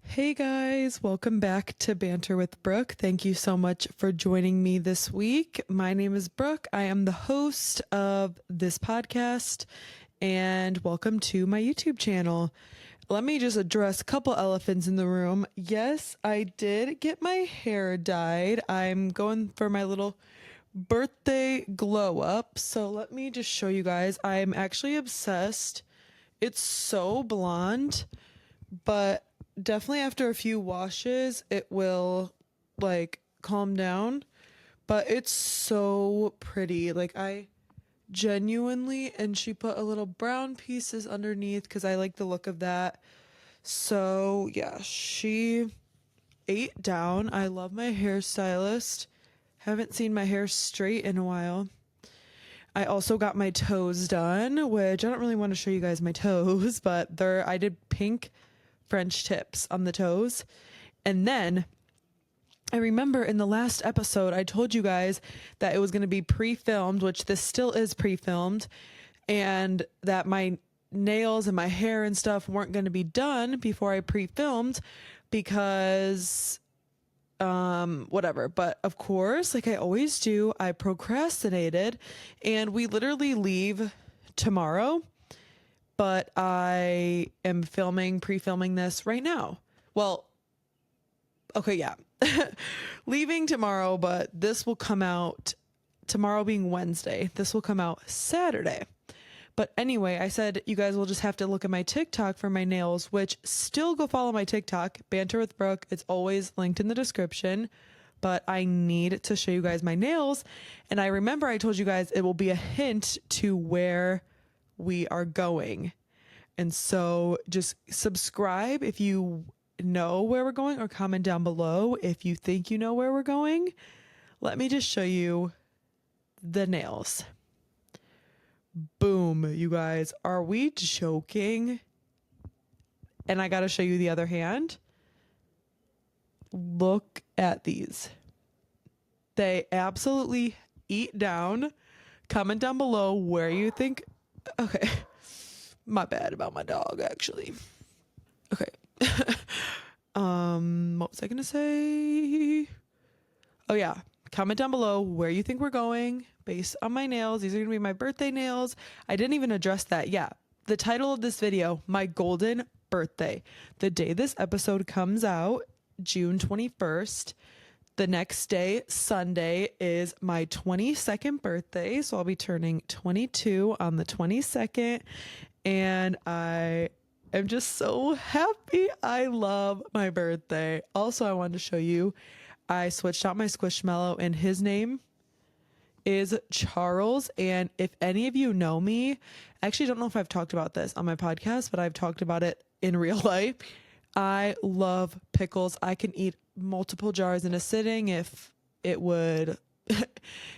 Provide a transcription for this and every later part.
Hey guys, welcome back to Banter with Brooke. Thank you so much for joining me this week. My name is Brooke. I am the host of this podcast, and welcome to my YouTube channel. Let me just address a couple elephants in the room. Yes, I did get my hair dyed. I'm going for my little birthday glow up. So let me just show you guys. I'm actually obsessed. It's so blonde, but definitely after a few washes it will like calm down, but it's so pretty. Like, I genuinely, and she put a little brown pieces underneath because I like the look of that. So yeah, she ate down. I love my hairstylist. Haven't seen my hair straight in a while. I also got my toes done, which I don't really want to show you guys my toes, but I did pink French tips on the toes. And then I remember in the last episode, I told you guys that it was going to be pre-filmed, which this still is pre-filmed, and that my nails and my hair and stuff weren't going to be done before I pre-filmed because whatever. But of course, like I always do, I procrastinated, and we literally leave tomorrow, but I am pre-filming this right now. Well, okay, yeah. Leaving tomorrow, but this will come out tomorrow being Wednesday. This will come out Saturday. But anyway, I said you guys will just have to look at my TikTok for my nails, which still go follow my TikTok, Banter with Brooke. It's always linked in the description. But I need to show you guys my nails. And I remember I told you guys it will be a hint to where we are going. And so just subscribe if you know where we're going, or comment down below if you think you know where we're going. Let me just show you the nails. Boom, you guys. Are we joking? And I got to show you the other hand. Look at these. They absolutely eat down. Comment down below where you think. Okay. My bad about my dog, actually. Okay. What was I gonna say? Oh yeah. Comment down below where you think we're going based on my nails. These are gonna be my birthday nails. I didn't even address that. Yeah. The title of this video, my golden birthday. The day this episode comes out, June 21st. The next day, Sunday, is my 22nd birthday. So I'll be turning 22 on the 22nd. And I am just so happy. I love my birthday. Also, I wanted to show you, I switched out my Squishmallow, and his name is Charles. And if any of you know me, I actually don't know if I've talked about this on my podcast, but I've talked about it in real life. I love pickles. I can eat multiple jars in a sitting if it would,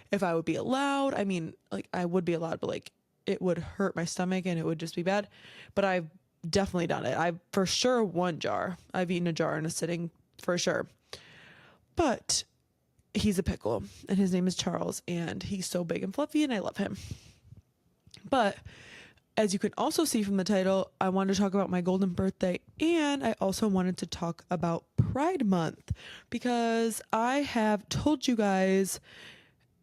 if I would be allowed. I mean, like, I would be allowed, but like, it would hurt my stomach and it would just be bad. But I've definitely done it. I've for sure one jar. I've eaten a jar in a sitting for sure. But he's a pickle, and his name is Charles, and he's so big and fluffy, and I love him. But as you can also see from the title, I wanted to talk about my golden birthday, and I also wanted to talk about Pride Month, because I have told you guys,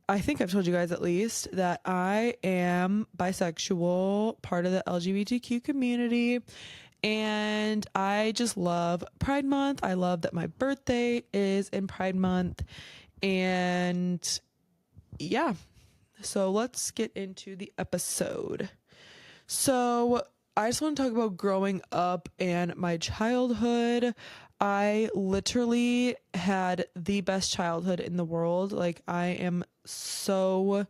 I think I've told you guys at least, that I am bisexual, part of the LGBTQ community, and I just love Pride Month. I love that my birthday is in Pride Month, and yeah, so let's get into the episode. So I just want to talk about growing up and my childhood. I literally had the best childhood in the world. Like, I am so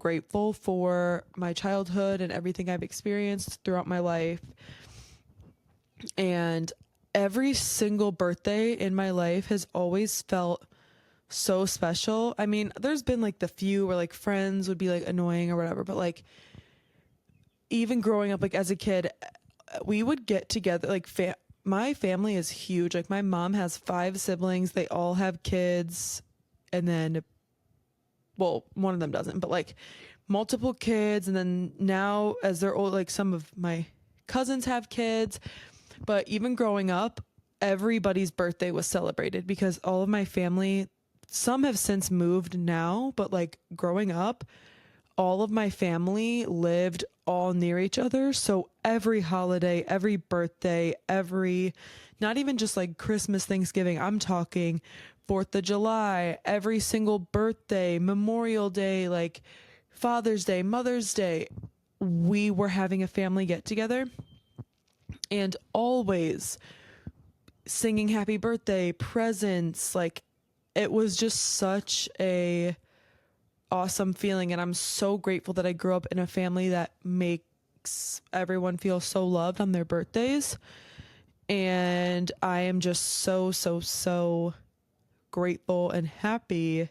grateful for my childhood and everything I've experienced throughout my life. And every single birthday in my life has always felt so special. I mean, there's been like the few where like friends would be like annoying or whatever, but like, even growing up, like as a kid, we would get together, like my family is huge. Like, my mom has 5 siblings. They all have kids. And then, well, one of them doesn't, but like multiple kids. And then now as they're old, like some of my cousins have kids. But even growing up, everybody's birthday was celebrated because all of my family, some have since moved now, but like growing up, all of my family lived all near each other. So every holiday, every birthday, not even just like Christmas, Thanksgiving, I'm talking 4th of July, every single birthday, Memorial Day, like Father's Day, Mother's Day, we were having a family get together and always singing happy birthday, presents. Like it was just such a awesome feeling, and I'm so grateful that I grew up in a family that makes everyone feel so loved on their birthdays. And I am just so grateful and happy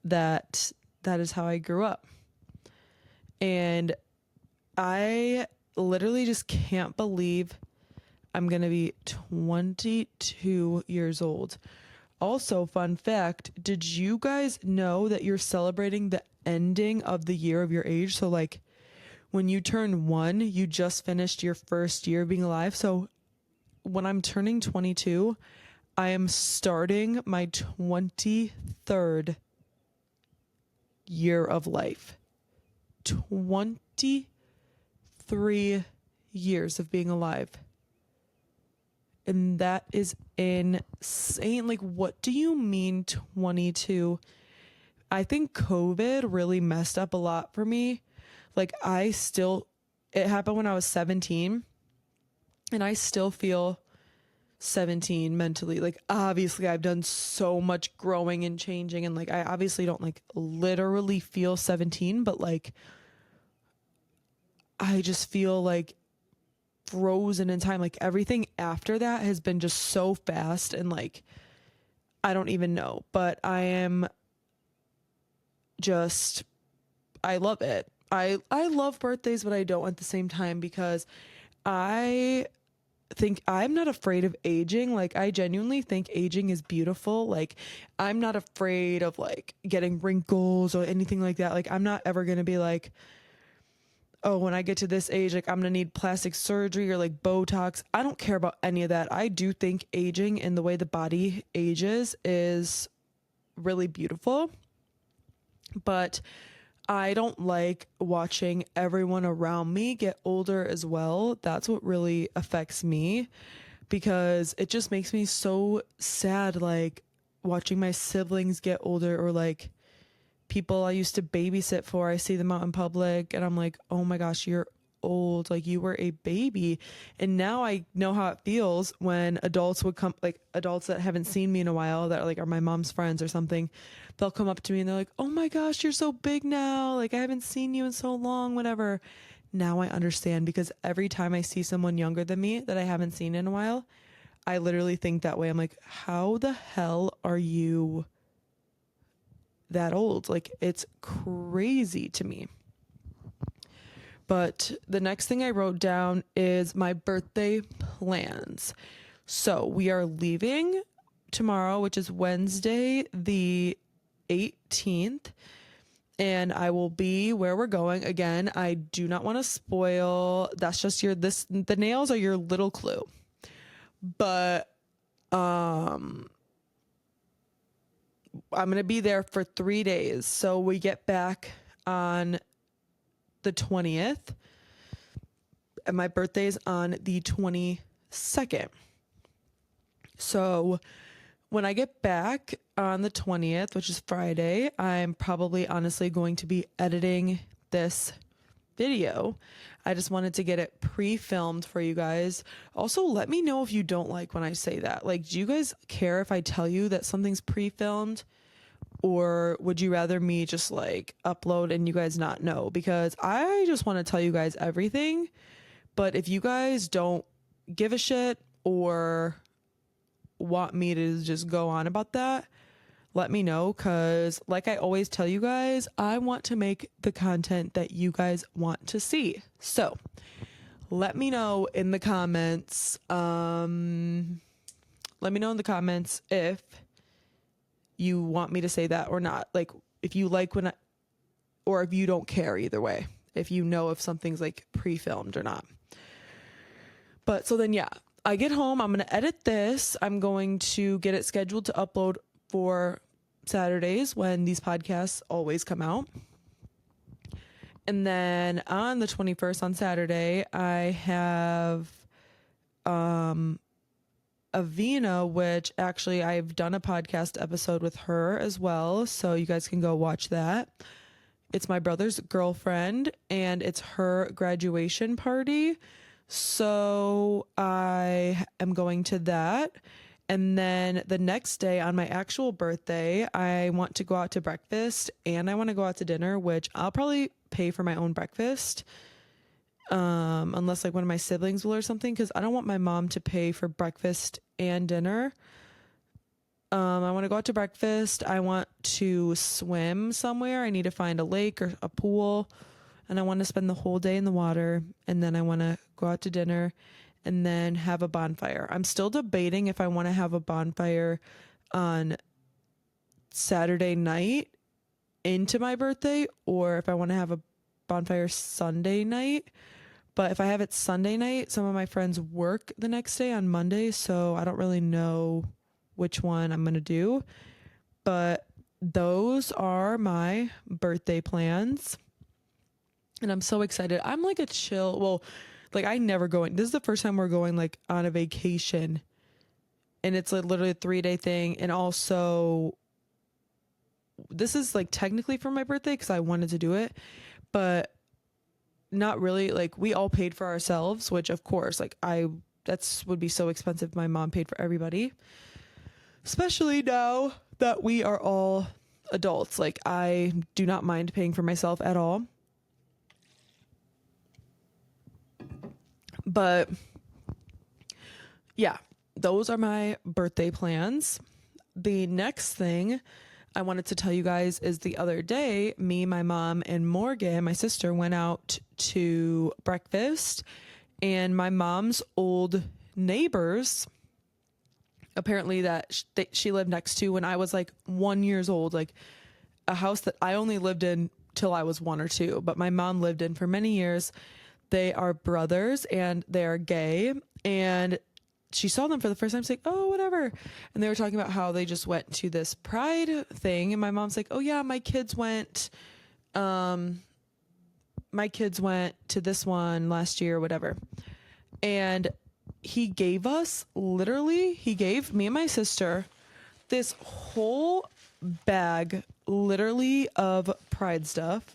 that that is how I grew up. And I literally just can't believe I'm going to be 22 years old. Also, fun fact, did you guys know that you're celebrating the ending of the year of your age? So like when you turn 1, you just finished your first year of being alive. So when I'm turning 22, I am starting my 23rd year of life. 23 years of being alive. And that is insane. Like, what do you mean 22? I think COVID really messed up a lot for me. Like, it happened when I was 17, and I still feel 17 mentally. Like, obviously, I've done so much growing and changing, and like, I obviously don't like literally feel 17, but like, I just feel like frozen in time. Like everything after that has been just so fast, and like I don't even know, but I love it. I love birthdays, but I don't at the same time, because I think I'm not afraid of aging. Like I genuinely think aging is beautiful. Like I'm not afraid of like getting wrinkles or anything like that. Like I'm not ever going to be like, oh, when I get to this age, like I'm gonna need plastic surgery or like Botox. I don't care about any of that. I do think aging and the way the body ages is really beautiful, but I don't like watching everyone around me get older as well. That's what really affects me, because it just makes me so sad, like watching my siblings get older, or like people I used to babysit for, I see them out in public and I'm like, oh my gosh, you're old. Like you were a baby. And now I know how it feels when adults would come, like adults that haven't seen me in a while, that like are my mom's friends or something. They'll come up to me and they're like, oh my gosh, you're so big now. Like I haven't seen you in so long, whatever. Now I understand, because every time I see someone younger than me that I haven't seen in a while, I literally think that way. I'm like, how the hell are you that old? Like it's crazy to me. But the next thing I wrote down is my birthday plans. So we are leaving tomorrow, which is Wednesday the 18th, and I will be where we're going. Again, I do not want to spoil. That's just the nails are your little clue. But I'm going to be there for 3 days. So we get back on the 20th, and my birthday is on the 22nd. So when I get back on the 20th, which is Friday, I'm probably honestly going to be editing this video. I just wanted to get it pre-filmed for you guys. Also, let me know if you don't like when I say that. Like, do you guys care if I tell you that something's pre-filmed? Or would you rather me just like upload and you guys not know? Because I just want to tell you guys everything. But if you guys don't give a shit or want me to just go on about that, let me know. Because like I always tell you guys, I want to make the content that you guys want to see. So let me know in the comments. Let me know in the comments if you want me to say that or not. Like if you like or if you don't care, either way, if you know if something's like pre-filmed or not. But so then, yeah, I get home, I'm going to edit this. I'm going to get it scheduled to upload for Saturdays when these podcasts always come out. And then on the 21st, on Saturday, I have Avina, which actually I've done a podcast episode with her as well. So you guys can go watch that. It's my brother's girlfriend and it's her graduation party. So I am going to that. And then the next day on my actual birthday, I want to go out to breakfast and I want to go out to dinner, which I'll probably pay for my own breakfast. Unless like one of my siblings will or something, because I don't want my mom to pay for breakfast and dinner. I want to go out to breakfast. I want to swim somewhere. I need to find a lake or a pool, and I want to spend the whole day in the water. And then I want to go out to dinner and then have a bonfire. I'm still debating if I want to have a bonfire on Saturday night into my birthday or if I want to have a bonfire Sunday night. But if I have it Sunday night, some of my friends work the next day on Monday, so I don't really know which one I'm going to do. But those are my birthday plans. And I'm so excited. I'm like a chill, well, like I never go. This is the first time we're going like on a vacation. And it's like literally a 3-day thing. And also, this is like technically for my birthday because I wanted to do it. But not really. Like we all paid for ourselves, which of course, like that's would be so expensive if my mom paid for everybody, especially now that we are all adults. Like I do not mind paying for myself at all. But yeah, those are my birthday plans. The next thing I wanted to tell you guys is the other day, me, my mom, and Morgan, my sister, went out to breakfast, and my mom's old neighbors, apparently that she lived next to when I was like 1 year old, like a house that I only lived in till I was 1 or 2, but my mom lived in for many years. They are brothers and they are gay, and she saw them for the first time. She's like, oh, whatever. And they were talking about how they just went to this pride thing. And my mom's like, oh yeah, my kids went to this one last year, whatever. And he gave me and my sister this whole bag literally of pride stuff.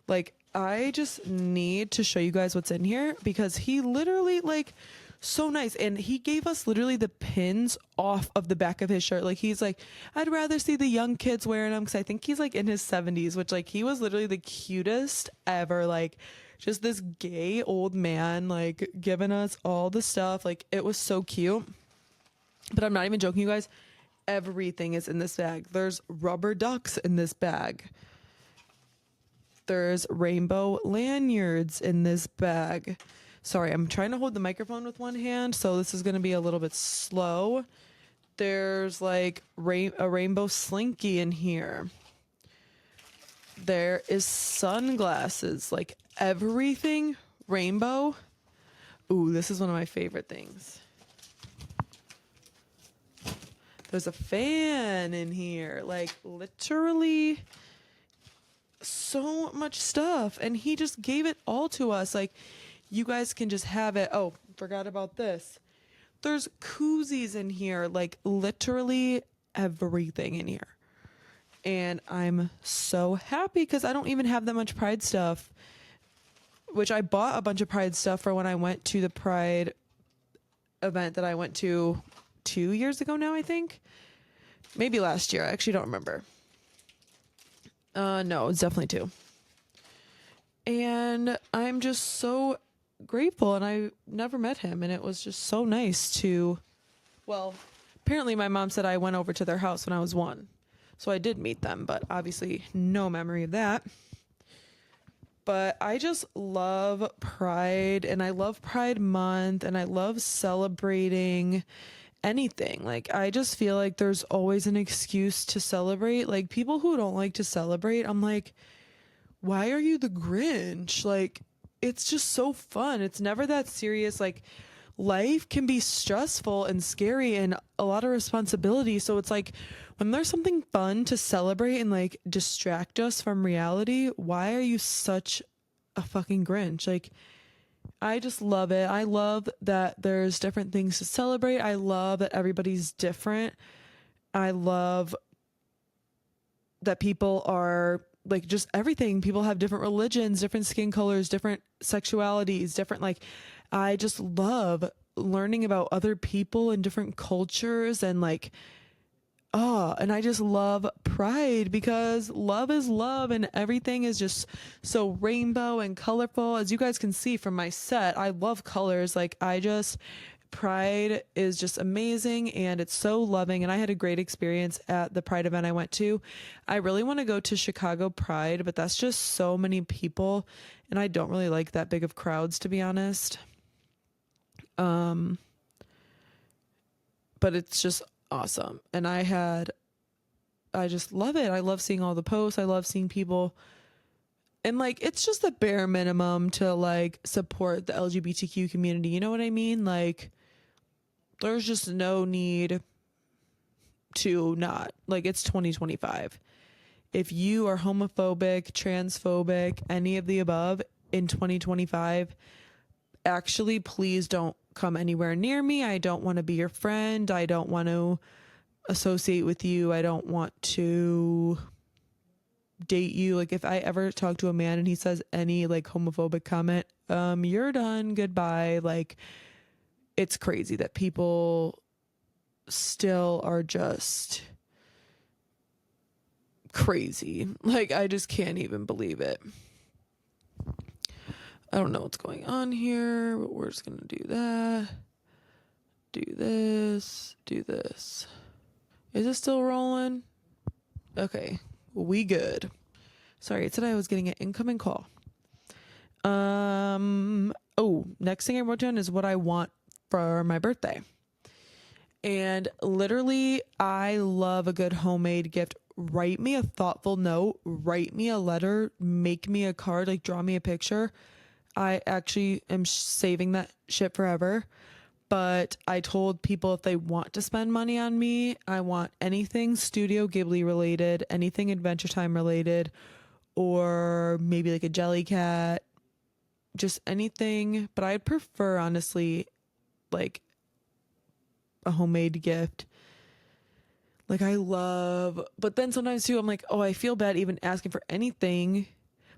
Like I just need to show you guys what's in here because he literally like so nice. And he gave us literally the pins off of the back of his shirt. Like he's like, I'd rather see the young kids wearing them because I think he's like in his 70s, which like he was literally the cutest ever. Like just this gay old man like giving us all the stuff. Like it was so cute. But I'm not even joking, you guys. Everything is in this bag. There's rubber ducks in this bag. There's rainbow lanyards in this bag. Sorry, I'm trying to hold the microphone with one hand, so this is going to be a little bit slow. There's like a rainbow slinky in here. There is sunglasses, like everything rainbow. Ooh, this is one of my favorite things. There's a fan in here, like literally so much stuff. And he just gave it all to us. Like, you guys can just have it. Oh, forgot about this. There's koozies in here, like literally everything in here. And I'm so happy because I don't even have that much Pride stuff, which I bought a bunch of Pride stuff for when I went to the Pride event that I went to 2 years ago now, I think. Maybe last year. I actually don't remember. No, it's definitely 2. And I'm just so grateful, and I never met him, and it was just so nice to, well, apparently my mom said I went over to their house when I was 1. So I did meet them, but obviously no memory of that. But I just love Pride, and I love Pride Month, and I love celebrating anything. Like, I just feel like there's always an excuse to celebrate. Like, people who don't like to celebrate, I'm like, why are you the Grinch? Like, it's just so fun. It's never that serious. Like, life can be stressful and scary and a lot of responsibility. So it's like when there's something fun to celebrate and like distract us from reality, why are you such a fucking Grinch? Like, I just love it. I love that there's different things to celebrate. I love that everybody's different. I love that people are like just everything. People have different religions, different skin colors, different sexualities, different like I just love learning about other people and different cultures and like and I just love Pride because love is love and everything is just so rainbow and colorful. As you guys can see from my set, I love colors. Like, Pride is just amazing and it's so loving. And I had a great experience at the Pride event I went to. I really want to go to Chicago Pride, but that's just so many people. And I don't really like that big of crowds, to be honest. But it's just awesome. And I just love it. I love seeing all the posts. I love seeing people. And like, it's just the bare minimum to like support the LGBTQ community. You know what I mean? Like, there's just no need to not. Like, it's 2025. If you are homophobic, transphobic, any of the above in 2025, actually, please don't come anywhere near me. I don't want to be your friend. I don't want to associate with you. I don't want to date you. Like, if I ever talk to a man and he says any like homophobic comment, you're done, goodbye. Like, it's crazy that people still are just crazy. Like, I just can't even believe it. I don't know what's going on here, but we're just gonna do that. Do this. Do this. Is it still rolling? Okay. We good. Sorry, it said I was getting an incoming call. Next thing I wrote down is what I want for my birthday. And literally, I love a good homemade gift. Write me a thoughtful note, write me a letter, make me a card, like draw me a picture. I actually am saving that shit forever. But I told people if they want to spend money on me, I want anything Studio Ghibli related, anything Adventure Time related, or maybe like a jelly cat, just anything. But I'd prefer, honestly, like a homemade gift. Like, I love, but then sometimes too, I'm like, oh, I feel bad even asking for anything.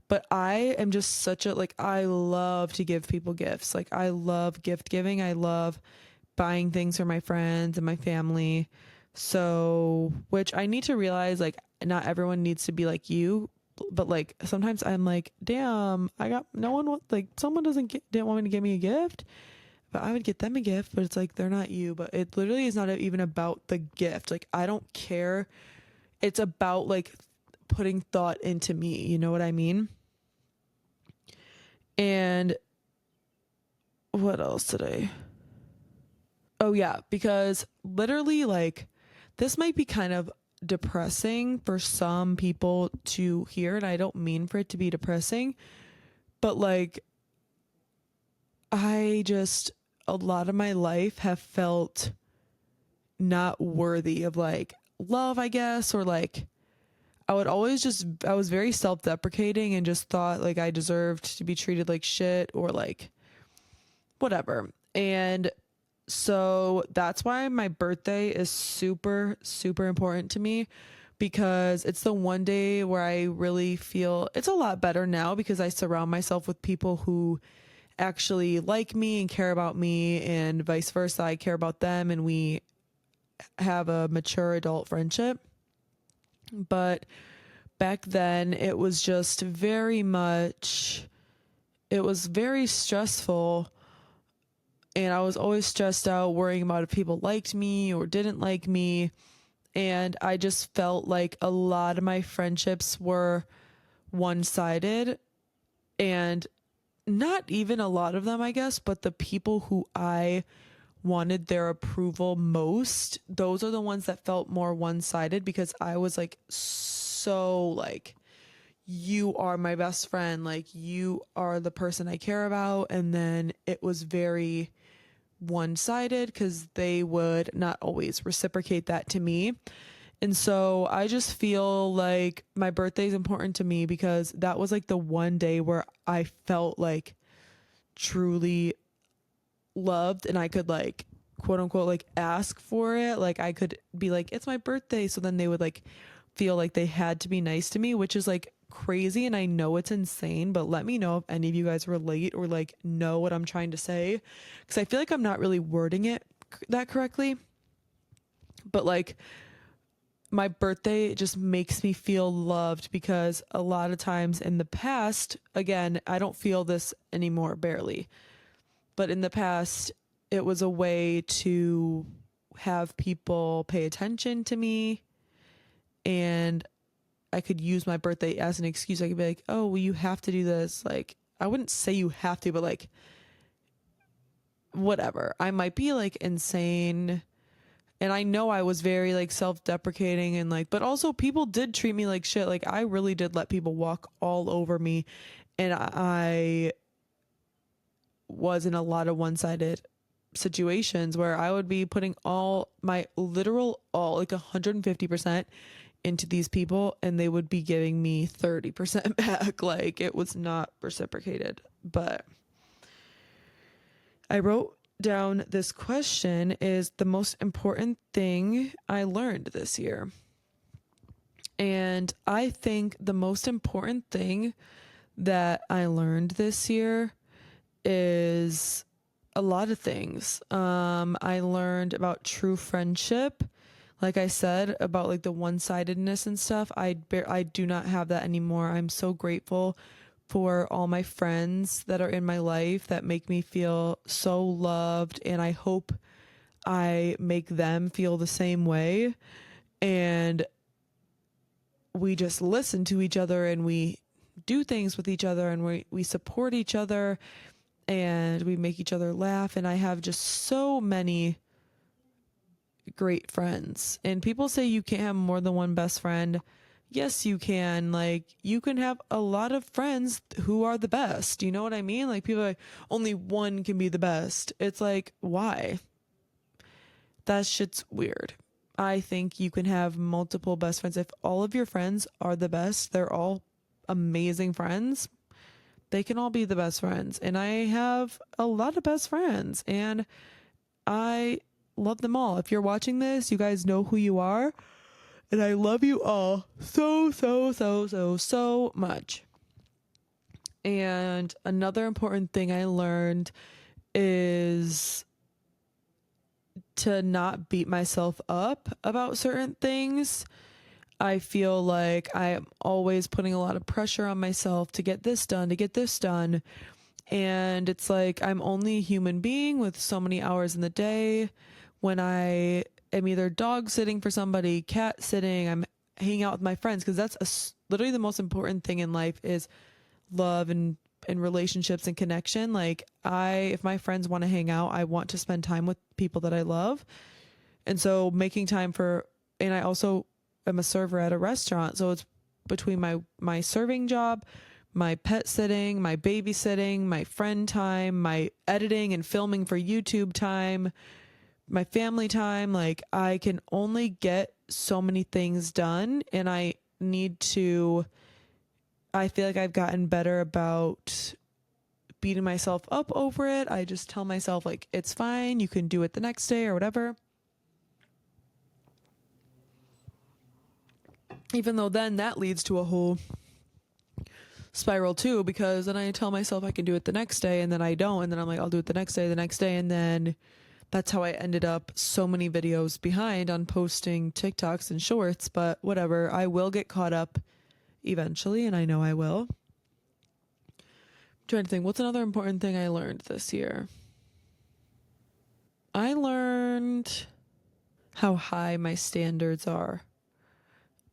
But I am just such a, like, I love to give people gifts. Like, I love gift giving. I love buying things for my friends and my family. So, which I need to realize, like, not everyone needs to be like you. But like, sometimes I'm like, damn, I got no one, like, someone didn't want me to give me a gift. But I would get them a gift, but it's like, they're not you. But it literally is not even about the gift. Like, I don't care. It's about like putting thought into me. You know what I mean? And what else today? Oh, yeah, because literally, like, this might be kind of depressing for some people to hear. And I don't mean for it to be depressing, but like, a lot of my life have felt not worthy of like love, I guess, or like I was very self-deprecating and just thought like I deserved to be treated like shit or like whatever. And so that's why my birthday is super, super important to me, because it's the one day where I really feel it's a lot better now because I surround myself with people who actually like me and care about me, and vice versa. I care about them and we have a mature adult friendship. But back then it was just it was very stressful, and I was always stressed out worrying about if people liked me or didn't like me. And I just felt like a lot of my friendships were one-sided, and not even a lot of them, I guess, but the people who I wanted their approval most, those are the ones that felt more one-sided, because I was like, so like, you are my best friend, like you are the person I care about. And then it was very one-sided because they would not always reciprocate that to me. And so I just feel like my birthday is important to me because that was like the one day where I felt like truly loved, and I could like quote unquote like ask for it. Like I could be like, it's my birthday. So then they would like feel like they had to be nice to me, which is like crazy. And I know it's insane, but let me know if any of you guys relate or like know what I'm trying to say. Cause I feel like I'm not really wording it that correctly. But like my birthday just makes me feel loved because a lot of times in the past, again, I don't feel this anymore, barely. But in the past, it was a way to have people pay attention to me, and I could use my birthday as an excuse. I could be like, oh, well, you have to do this. Like, I wouldn't say you have to, but like, whatever. I might be like insane. And I know I was very like self-deprecating and like, but also people did treat me like shit. Like I really did let people walk all over me, and I was in a lot of one-sided situations where I would be putting all my literal all like 150% into these people, and they would be giving me 30% back. Like it was not reciprocated. But I wrote down this question is the most important thing I learned this year. And I think the most important thing that I learned this year is a lot of things. I learned about true friendship. Like I said, about like the one-sidedness and stuff. I do not have that anymore. I'm so grateful for all my friends that are in my life that make me feel so loved, and I hope I make them feel the same way. And we just listen to each other, and we do things with each other, and we support each other, and we make each other laugh. And I have just so many great friends. And people say you can't have more than one best friend. Yes, you can. Like, you can have a lot of friends who are the best. You know what I mean? Like, people are like, only one can be the best. It's like, why? That shit's weird. I think you can have multiple best friends. If all of your friends are the best, they're all amazing friends, they can all be the best friends. And I have a lot of best friends, and I love them all. If you're watching this, you guys know who you are. And I love you all so much. And another important thing I learned is to not beat myself up about certain things. I feel like I am always putting a lot of pressure on myself to get this done, to get this done. And it's like I'm only a human being with so many hours in the day. When I am either dog sitting for somebody, cat sitting, I'm hanging out with my friends, because that's literally the most important thing in life is love and relationships and connection. Like if my friends want to hang out, I want to spend time with people that I love. And so making time and I also am a server at a restaurant. So it's between my serving job, my pet sitting, my babysitting, my friend time, my editing and filming for YouTube time, my family time. Like I can only get so many things done, and I feel like I've gotten better about beating myself up over it. I just tell myself like, it's fine. You can do it the next day or whatever. Even though then that leads to a whole spiral too, because then I tell myself I can do it the next day, and then I don't, and then I'm like, I'll do it the next day, and then that's how I ended up so many videos behind on posting TikToks and shorts. But whatever, I will get caught up eventually, and I know I will. I'm trying to think, what's another important thing I learned this year? I learned how high my standards are.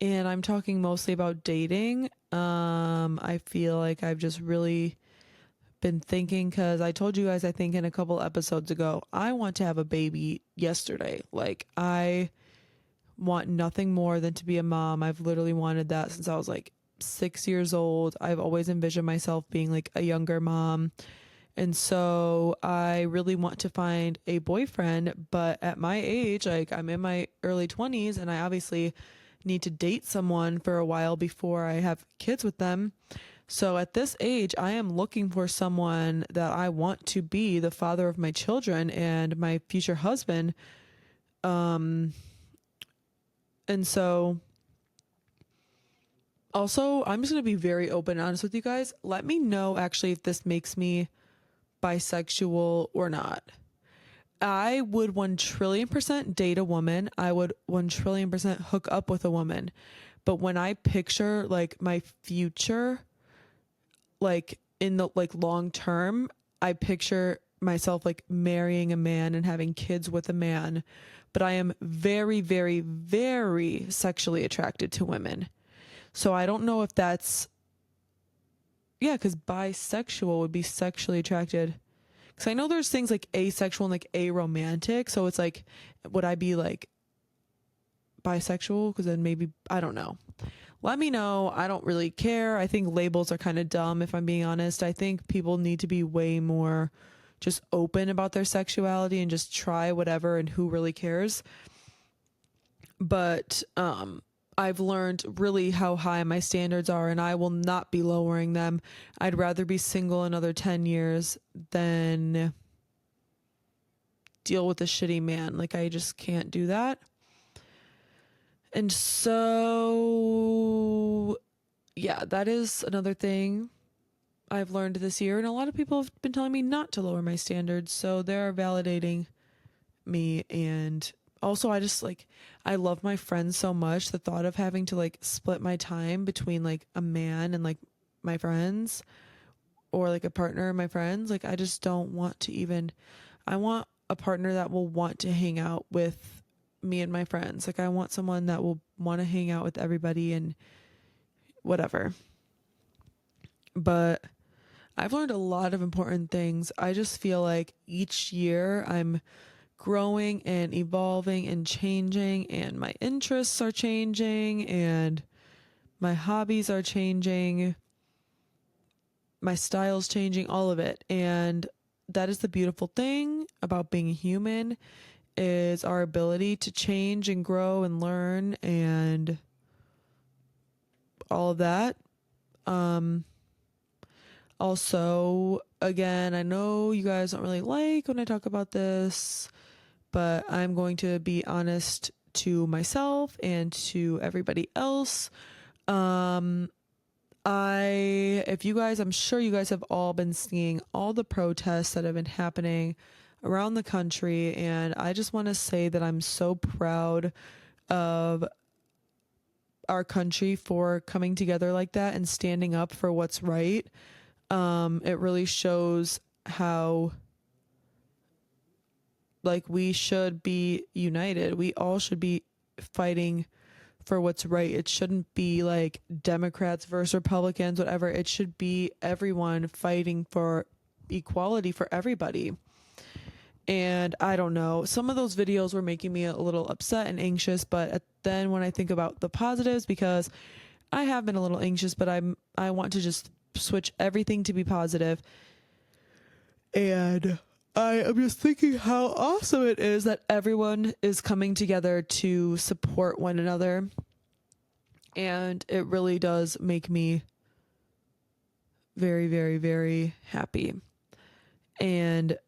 And I'm talking mostly about dating. I feel like I've just really been thinking, because I told you guys, I think in a couple episodes ago, I want to have a baby yesterday. Like I want nothing more than to be a mom. I've literally wanted that since I was like 6 years old. I've always envisioned myself being like a younger mom. And so I really want to find a boyfriend, but at my age, like I'm in my early 20s and I obviously need to date someone for a while before I have kids with them. So at this age, I am looking for someone that I want to be the father of my children and my future husband. Um, and so also, I'm just going to be very open and honest with you guys. Let me know actually if this makes me bisexual or not. I would 1 trillion% date a woman. I would 1 trillion% hook up with a woman. But when I picture like my future, like in the like long term, I picture myself like marrying a man and having kids with a man. But I am very, very, very sexually attracted to women. So I don't know if that's, yeah, because bisexual would be sexually attracted. Because I know there's things like asexual and like aromantic. So it's like, would I be like bisexual? Because then maybe, I don't know. Let me know. I don't really care. I think labels are kind of dumb, if I'm being honest. I think people need to be way more just open about their sexuality and just try whatever, and who really cares. But I've learned really how high my standards are, and I will not be lowering them. I'd rather be single another 10 years than deal with a shitty man. Like, I just can't do that. And so, yeah, that is another thing I've learned this year. And a lot of people have been telling me not to lower my standards. So they're validating me. And also, I just like, I love my friends so much. The thought of having to like split my time between like a man and like my friends, or like a partner and my friends, like I just don't want to even, I want a partner that will want to hang out with me and my friends. Like I want someone that will want to hang out with everybody and whatever. But I've learned a lot of important things. I just feel like each year I'm growing and evolving and changing, and my interests are changing, and my hobbies are changing, my style's changing, all of it. And that is the beautiful thing about being a human, is our ability to change and grow and learn and all of that. Also, again, I know you guys don't really like when I talk about this, but I'm going to be honest to myself and to everybody else. Um, if you guys, I'm sure you guys have all been seeing all the protests that have been happening around the country, and I just want to say that I'm so proud of our country for coming together like that and standing up for what's right. It really shows how like we should be united. We all should be fighting for what's right. It shouldn't be like Democrats versus Republicans, whatever. It should be everyone fighting for equality for everybody. And I don't know, some of those videos were making me a little upset and anxious, but then when I think about the positives, because I have been a little anxious, but I want to just switch everything to be positive. And I am just thinking how awesome it is that everyone is coming together to support one another. And it really does make me very, very, very happy. And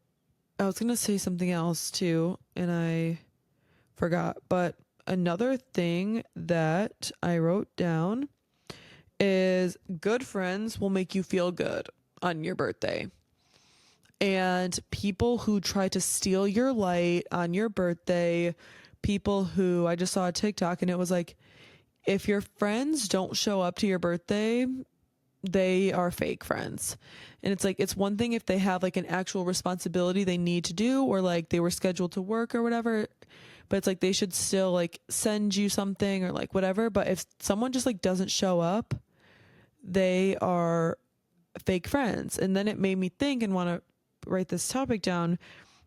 I was going to say something else too, and I forgot. But another thing that I wrote down is good friends will make you feel good on your birthday. And people who try to steal your light on your birthday, people who, I just saw a TikTok and it was like, if your friends don't show up to your birthday, they are fake friends. And it's like, it's one thing if they have like an actual responsibility they need to do, or like they were scheduled to work or whatever, but it's like they should still like send you something or like whatever. But if someone just like doesn't show up, they are fake friends. And then it made me think and want to write this topic down,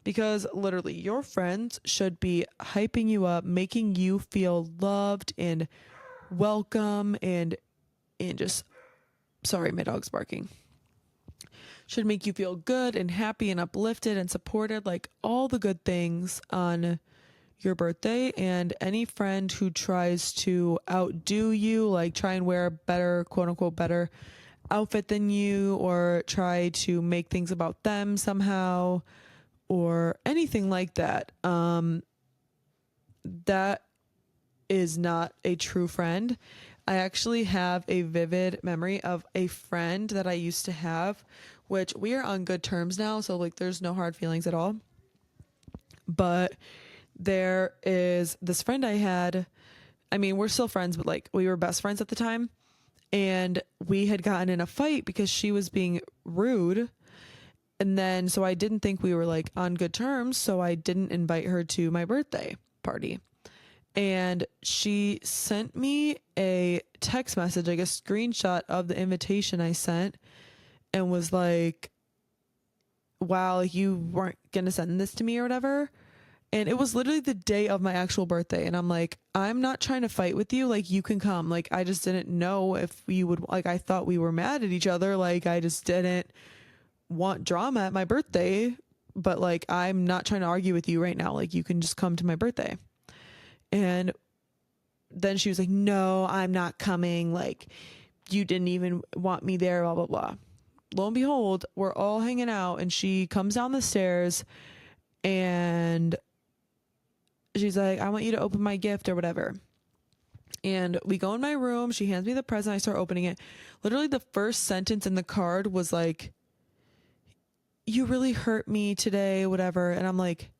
because literally your friends should be hyping you up, making you feel loved and welcome, and just, sorry, my dog's barking. should make you feel good and happy and uplifted and supported, like all the good things on your birthday. And any friend who tries to outdo you, like try and wear a better, quote unquote, better outfit than you, or try to make things about them somehow, or anything like that, that is not a true friend. I actually have a vivid memory of a friend that I used to have, which we are on good terms now, so like there's no hard feelings at all. But there is this friend I had. I mean, we're still friends, but like we were best friends at the time. And we had gotten in a fight because she was being rude. And then, so I didn't think we were like on good terms. So I didn't invite her to my birthday party. And she sent me a text message, like a screenshot of the invitation I sent, and was like, wow, you weren't going to send this to me or whatever. And it was literally the day of my actual birthday. And I'm like, I'm not trying to fight with you. Like, you can come. Like, I just didn't know if you would, like, I thought we were mad at each other. Like, I just didn't want drama at my birthday. But, like, I'm not trying to argue with you right now. Like, you can just come to my birthday. And then she was like, no, I'm not coming. Like, you didn't even want me there, blah, blah, blah. Lo and behold, we're all hanging out. And she comes down the stairs and she's like, I want you to open my gift or whatever. And we go in my room. She hands me the present. I start opening it. Literally, the first sentence in the card was like, you really hurt me today, whatever. And I'm like,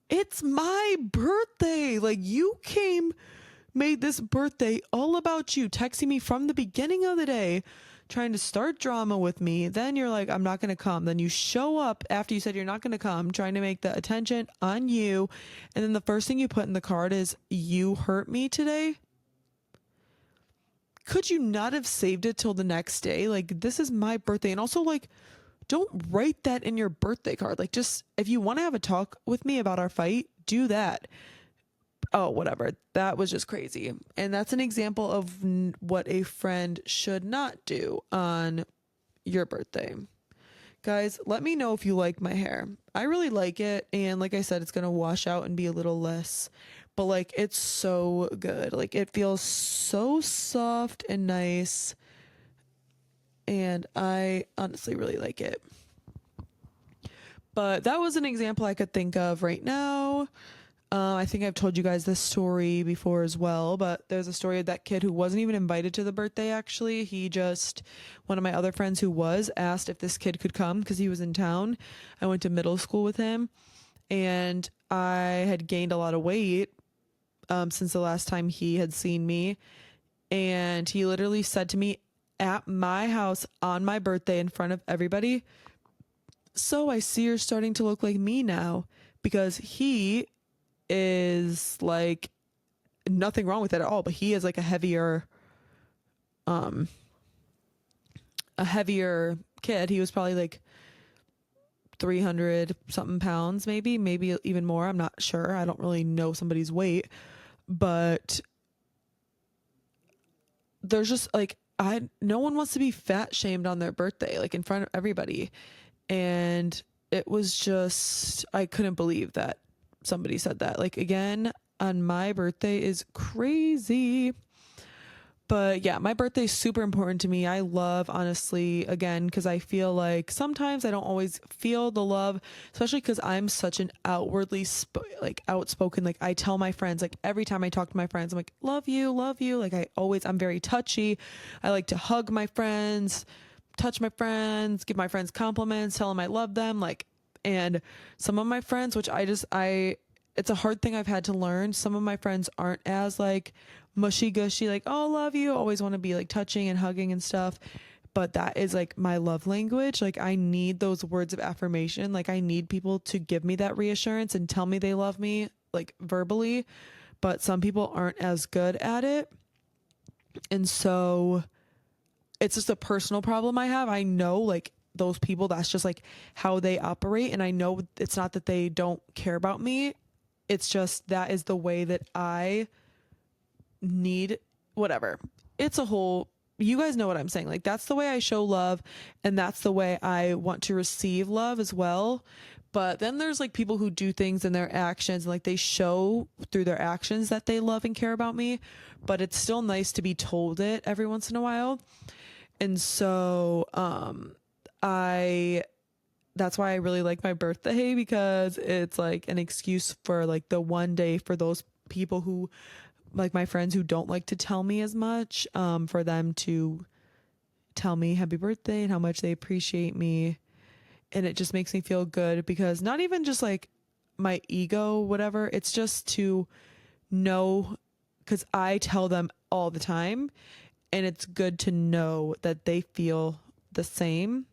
it's my birthday. Like, you made this birthday all about you, texting me from the beginning of the day, trying to start drama with me. Then you're like, I'm not going to come. Then you show up after you said you're not going to come, trying to make the attention on you. And then the first thing you put in the card is, you hurt me today. Could you not have saved it till the next day? Like, this is my birthday. And also, like, don't write that in your birthday card. Like, just, if you want to have a talk with me about our fight, do that. Oh, whatever. That was just crazy. And that's an example of what a friend should not do on your birthday. Guys, let me know if you like my hair. I really like it. And like I said, it's going to wash out and be a little less. But like, it's so good. Like, it feels so soft and nice. And I honestly really like it. But that was an example I could think of right now. I think I've told you guys this story before as well, but there's a story of that kid who wasn't even invited to the birthday, actually. One of my other friends who was, asked if this kid could come because he was in town. I went to middle school with him, and I had gained a lot of weight since the last time he had seen me. And he literally said to me at my house on my birthday in front of everybody, so I see you're starting to look like me now, because he is like, nothing wrong with it at all, but he is like a heavier kid. He was probably like 300 something pounds, maybe even more. I'm not sure. I don't really know somebody's weight, but there's just like, no one wants to be fat shamed on their birthday, like in front of everybody. And it was just, I couldn't believe that somebody said that. Like, again, on my birthday is crazy. But yeah, my birthday is super important to me. I love, honestly, again, because I feel like sometimes I don't always feel the love, especially because I'm such an outwardly outspoken. Like, I tell my friends, like every time I talk to my friends, I'm like, love you, love you. Like, I'm very touchy. I like to hug my friends, touch my friends, give my friends compliments, tell them I love them. Like, and some of my friends, which it's a hard thing I've had to learn. Some of my friends aren't as like mushy gushy, like, oh, love you, always want to be like touching and hugging and stuff. But that is like my love language. Like, I need those words of affirmation. Like, I need people to give me that reassurance and tell me they love me, like verbally. But some people aren't as good at it. And so it's just a personal problem I have. I know, like, those people, that's just like how they operate. And I know it's not that they don't care about me. It's just that is the way that I need, whatever. It's a whole you guys know what I'm saying. Like, that's the way I show love, and that's the way I want to receive love as well. But then there's like people who do things in their actions, and like they show through their actions that they love and care about me, but it's still nice to be told it every once in a while. And so I that's why I really like my birthday, because it's like an excuse for like the one day for those people who, like my friends who don't like to tell me as much, for them to tell me happy birthday and how much they appreciate me. And it just makes me feel good, because not even just like my ego, whatever, it's just to know, because I tell them all the time, and it's good to know that they feel the same.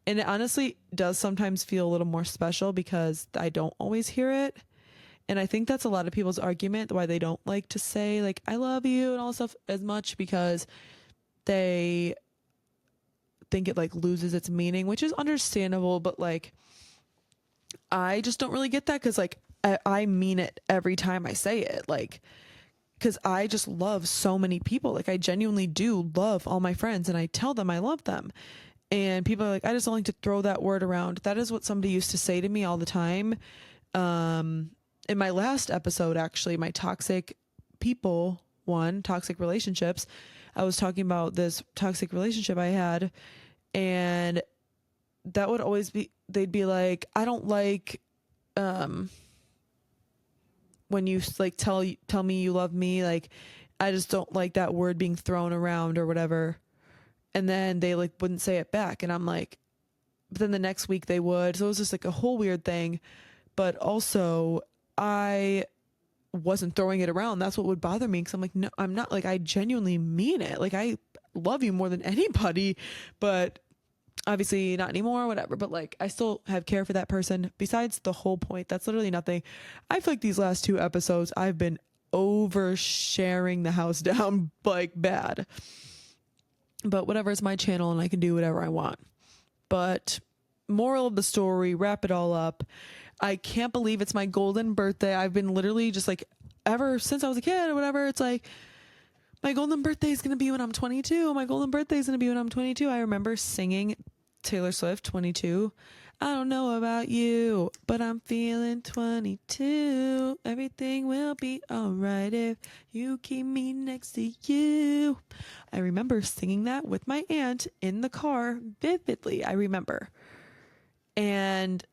And it honestly does sometimes feel a little more special because I don't always hear it. And I think that's a lot of people's argument why they don't like to say like I love you and all stuff as much, because they think it like loses its meaning, which is understandable, but like I just don't really get that, because like I mean it every time I say it, like, because I just love so many people. Like I genuinely do love all my friends, and I tell them I love them. And people are like, I just don't like to throw that word around. That is what somebody used to say to me all the time. In my last episode, actually, my toxic people one, toxic relationships, I was talking about this toxic relationship I had, and that would always be, they'd be like, I don't like when you like tell me you love me, like I just don't like that word being thrown around or whatever. And then they like wouldn't say it back, and I'm like, but then the next week they would. So it was just like a whole weird thing. But also, I wasn't throwing it around. That's what would bother me, because I'm like, no, I'm not. Like I genuinely mean it. Like I love you more than anybody, but obviously not anymore, whatever. But like I still have care for that person. Besides the whole point, that's literally nothing. I feel like these last 2 episodes I've been oversharing the house down like bad. But whatever, it's my channel and I can do whatever I want. But moral of the story, wrap it all up. I can't believe it's my golden birthday. I've been literally just like, ever since I was a kid or whatever, it's like, my golden birthday is going to be when I'm 22. My golden birthday is going to be when I'm 22. I remember singing Taylor Swift, 22. I don't know about you, but I'm feeling 22. Everything will be all right if you keep me next to you. I remember singing that with my aunt in the car vividly. I remember. And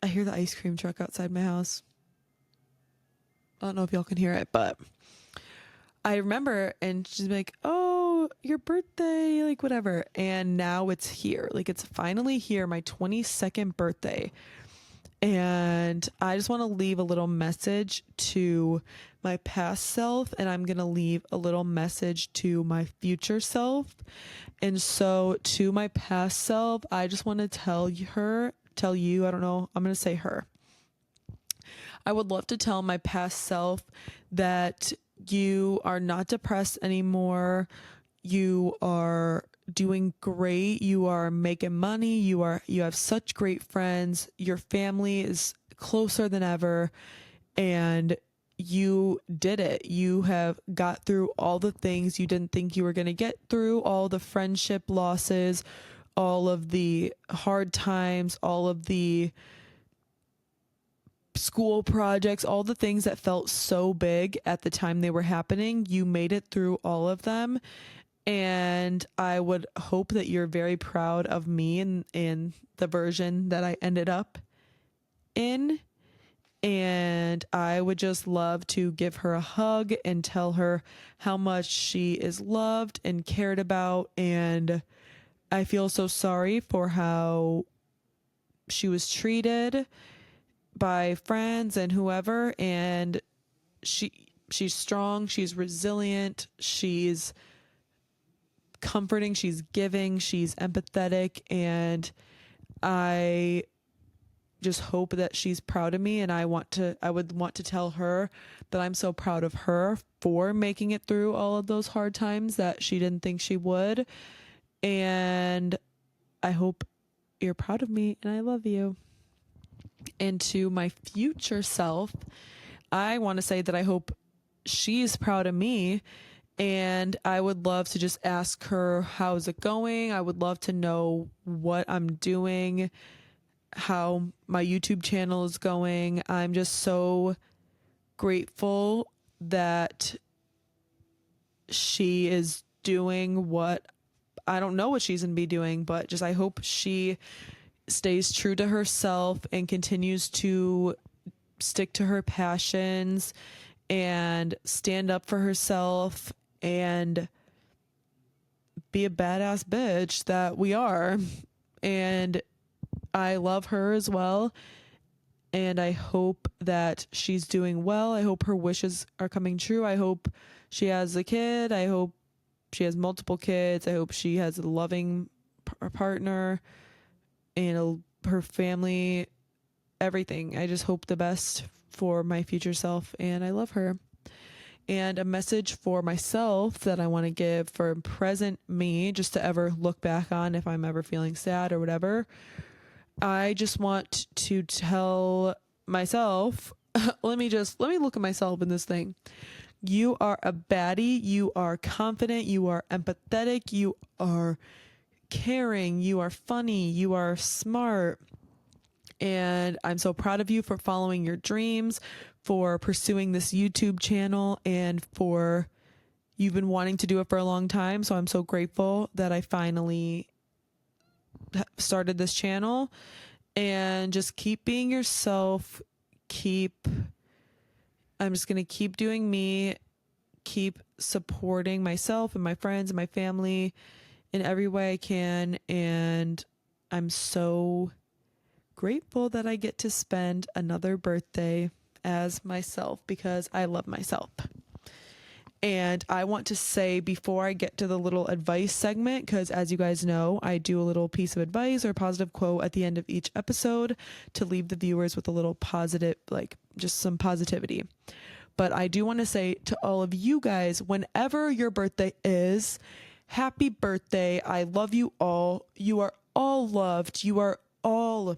I hear the ice cream truck outside my house. I don't know if y'all can hear it, but I remember, and she's like, oh, your birthday, like whatever. And now it's here. Like it's finally here, my 22nd birthday. And I just want to leave a little message to my past self, and I'm going to leave a little message to my future self. And so to my past self, I just want to tell you, I don't know, I'm going to say her. I would love to tell my past self that you are not depressed anymore. You are doing great. You are making money. You have such great friends. Your family is closer than ever, and you did it. You have got through all the things you didn't think you were going to get through, all the friendship losses, all of the hard times, all of the school projects, all the things that felt so big at the time they were happening. You made it through all of them. And I would hope that you're very proud of me in the version that I ended up in. And I would just love to give her a hug and tell her how much she is loved and cared about. And I feel so sorry for how she was treated by friends and whoever. And she's strong, she's resilient, she's comforting, she's giving, she's empathetic, and I just hope that she's proud of me. And I would want to tell her that I'm so proud of her for making it through all of those hard times that she didn't think she would. And I hope you're proud of me, and I love you. And to my future self, I want to say that I hope she's proud of me, And I would love to just ask her, how's it going? I would love to know what I'm doing, how my YouTube channel is going. I'm just so grateful that she is doing what I don't know what she's going to be doing, but just I hope she stays true to herself and continues to stick to her passions and stand up for herself and be a badass bitch that we are. And I love her as well. And I hope that she's doing well. I hope her wishes are coming true. I hope she has a kid. I hope she has multiple kids. I hope she has a loving partner and her family, everything. I just hope the best for my future self, and I love her. And a message for myself that I want to give for present me, just to ever look back on if I'm ever feeling sad or whatever. I just want to tell myself, let me look at myself in this thing. You are a baddie. You are confident. You are empathetic. You are caring. You are funny. You are smart. And I'm so proud of you for following your dreams, for pursuing this YouTube channel, and for you've been wanting to do it for a long time. So I'm so grateful that I finally started this channel. And just keep being yourself. I'm just going to keep doing me, keep supporting myself and my friends and my family in every way I can. And I'm so grateful that I get to spend another birthday as myself because I love myself. And I want to say before I get to the little advice segment, because as you guys know, I do a little piece of advice or positive quote at the end of each episode to leave the viewers with a little positive, like just some positivity. But I do want to say to all of you guys, whenever your birthday is, happy birthday. I love you all. You are all loved. You are all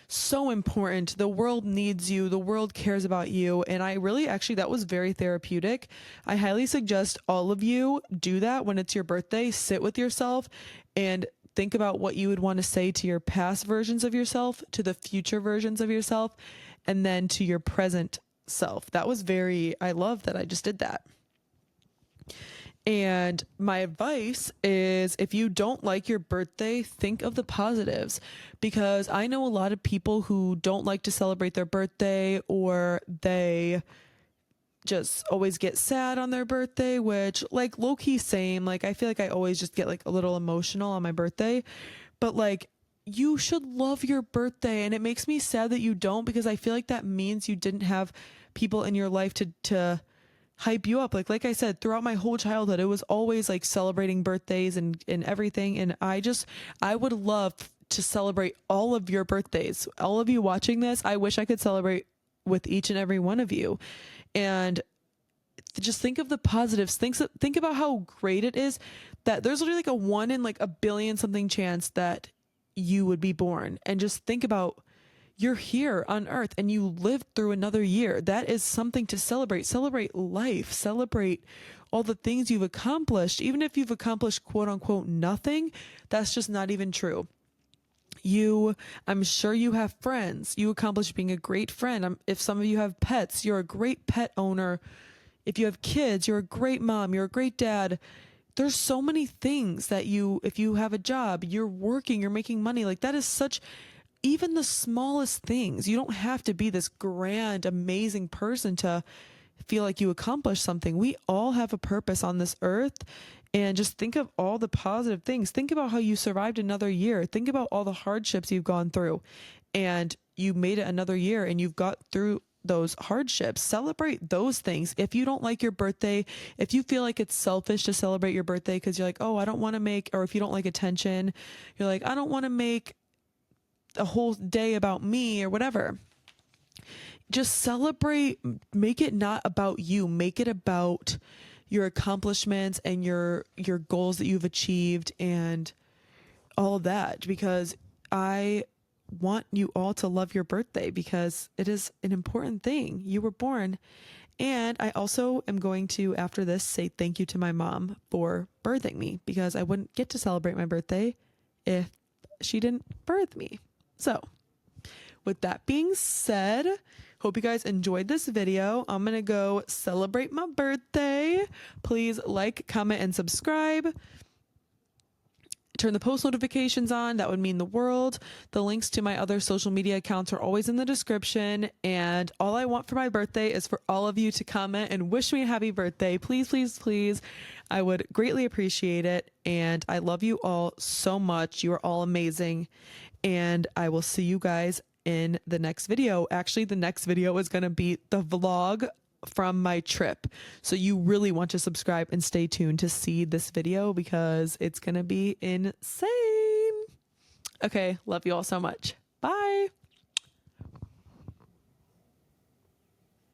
so important. The world needs you. The world cares about you. And I really, actually, that was very therapeutic. I highly suggest all of you do that when it's your birthday. Sit with yourself and think about what you would want to say to your past versions of yourself, to the future versions of yourself, and then to your present self. That was I love that I just did that. And my advice is if you don't like your birthday, think of the positives, because I know a lot of people who don't like to celebrate their birthday, or they just always get sad on their birthday, which like low key same. Like I feel like I always just get like a little emotional on my birthday, but like you should love your birthday. And it makes me sad that you don't, because I feel like that means you didn't have people in your life to hype you up. Like I said, throughout my whole childhood, it was always like celebrating birthdays and everything. And I would love to celebrate all of your birthdays. All of you watching this, I wish I could celebrate with each and every one of you. And just think of the positives. Think about how great it is that there's literally like a 1 in like a billion something chance that you would be born. And just think about, you're here on earth and you lived through another year. That is something to celebrate. Celebrate life. Celebrate all the things you've accomplished. Even if you've accomplished quote unquote nothing, that's just not even true. I'm sure you have friends. You accomplished being a great friend. If some of you have pets, you're a great pet owner. If you have kids, you're a great mom. You're a great dad. There's so many things that if you have a job, you're working, you're making money. Like that is such, even the smallest things. You don't have to be this grand, amazing person to feel like you accomplished something. We all have a purpose on this earth. And just think of all the positive things. Think about how you survived another year. Think about all the hardships you've gone through. And you made it another year and you've got through those hardships. Celebrate those things. If you don't like your birthday, if you feel like it's selfish to celebrate your birthday because you're like, oh, I don't want to make, or if you don't like attention, you're like, I don't want to make a whole day about me or whatever. Just celebrate, make it not about you, make it about your accomplishments and your goals that you've achieved and all of that, because I want you all to love your birthday because it is an important thing. You were born And I also am going to, after this, say thank you to my mom for birthing me, because I wouldn't get to celebrate my birthday if she didn't birth me. So with that being said, hope you guys enjoyed this video. I'm going to go celebrate my birthday. Please like, comment, and subscribe. Turn the post notifications on. That would mean the world. The links to my other social media accounts are always in the description. And all I want for my birthday is for all of you to comment and wish me a happy birthday. Please, please, please. I would greatly appreciate it. And I love you all so much. You are all amazing. And I will see you guys in the next video. Actually, the next video is going to be the vlog from my trip. So you really want to subscribe and stay tuned to see this video, because it's going to be insane. Okay, love you all so much. Bye.